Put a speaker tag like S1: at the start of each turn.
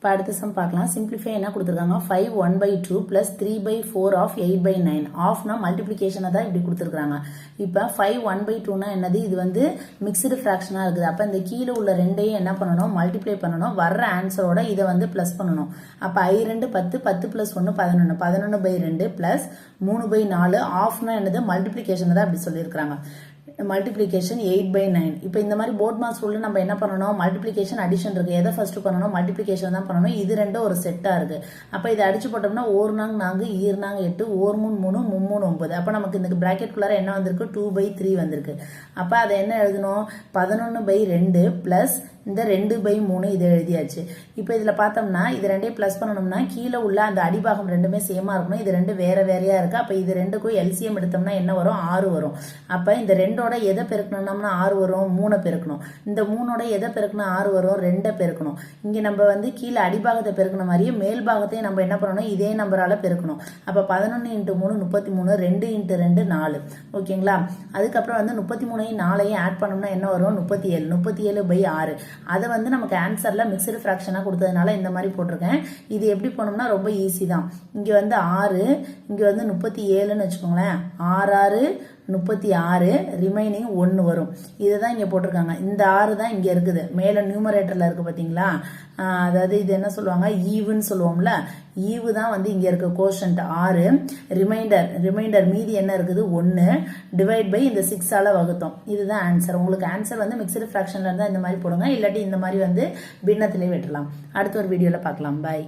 S1: இப்போ அடுத்த சம் பார்க்கலாம். சிம்பிளிஃபை என்ன கொடுத்துருக்காங்க, 5 1/2 plus 3/4 of 8/9 ஆஃப்னா மல்டிப்ளிகேஷனை தான் இப்படி கொடுத்துருக்காங்க. இப்போ 5 1/2னா என்னது, இது வந்து மிக்சடு ஃப்ராக்ஷனாக இருக்குது. அப்போ இந்த கீழே உள்ள ரெண்டையும் என்ன பண்ணணும், மல்டிப்ளை பண்ணணும். வர்ற ஆன்சரோட இதை வந்து ப்ளஸ் பண்ணணும். அப்போ I2 10, 10 + 1 11, 11/2 ப்ளஸ் 3/4 ஆஃப்னா என்னது, மல்டிப்ளிகேஷனை தான் அப்படி சொல்லியிருக்கிறாங்க. மல்டிப்ளிகேஷன் 8/9. இப்போ இந்த மாதிரி போர்ட் மார்க்ஸ் ரூல்ல நம்ம என்ன பண்ணணும், மல்டிப்ளிகேஷன் அடிஷன் இருக்கு. எதை ஃபர்ஸ்ட் பண்ணணும், மல்டிப்ளிகேஷன் தான் பண்ணணும். இது ரெண்டும் ஒரு செட்டா இருக்கு. அப்போ இதை அடிச்சு போட்டோம்னா 1 நாங்க 4 ஈர் நாங்க 8 1 3 3 3 9. அப்போ நமக்கு இந்த பிராக்கெட் குள்ளார என்ன வந்திருக்கு, 2/3 வந்திருக்கு. அப்போ அதை என்ன எழுதணும், 11/2 பிளஸ் இந்த 2/3 இதை எழுதியாச்சு. இப்போ இதில் பார்த்தோம்னா இது ரெண்டையும் ப்ளஸ் பண்ணணும்னா கீழே உள்ள அந்த அடிபாகம் ரெண்டுமே சேமாக இருக்கணும். இது ரெண்டு வேற வேறையா இருக்கு. அப்போ இது ரெண்டுக்கும் எல்சிஎம் எடுத்தோம்னா என்ன வரும், 6 வரும். அப்போ இந்த 2ஓட எதை பெருக்கணும்னா 6 வரும், 3 பெருக்கணும். இந்த 3ஓட எதை பெருக்கணும், 6 வரும், 2 பெருக்கணும். இங்கே நம்ம வந்து கீழே அடிபாகத்தை பெருக்கணும் மாதிரியே மேல் பாகத்தையும் நம்ம என்ன பண்ணணும், இதே நம்பரால பெருக்கணும். அப்போ 11 × 3 33, 2 × 2 4. ஓகேங்களா. அதுக்கப்புறம் வந்து 33ஐயும் 4ஐயும் ஆட் பண்ணோம்னா என்ன வரும், 37. 37/6. அதை வந்து நமக்கு ஆன்சர்ல மிக்சடு ஃப்ராக்ஷனாக கொடுத்ததுனால இந்த மாதிரி போட்டிருக்கேன். இது எப்படி போனோம்னா ரொம்ப ஈஸி தான். இங்கே வந்து 6, இங்கே வந்து 37ன்னு வச்சுக்கோங்களேன். 6 6 36, ரிமைனிங் 1 வரும். இதை தான் இங்கே போட்டிருக்காங்க. இந்த 6 தான் இங்கே இருக்குது, மேலே நியூமரேட்டரில் இருக்குது பார்த்தீங்களா. அதாவது இது என்ன சொல்லுவாங்க, ஈவுன்னு சொல்லுவோம்ல. ஈவு தான் வந்து இங்கே இருக்கு, கோஷன்ட் 6. ரிமைண்டர் மீதி என்ன இருக்குது, 1 டிவைட் பை இந்த 6ஆல வகுத்தோம். இதுதான் ஆன்சர். உங்களுக்கு ஆன்சர் வந்து மிக்சடு ஃப்ராக்ஷன்ல இருந்தால் இந்த மாதிரி போடுங்க, இல்லாட்டி இந்த மாதிரி வந்து பின்னத்திலே வெட்டலாம். அடுத்த ஒரு வீடியோவில் பார்க்கலாம். பாய்.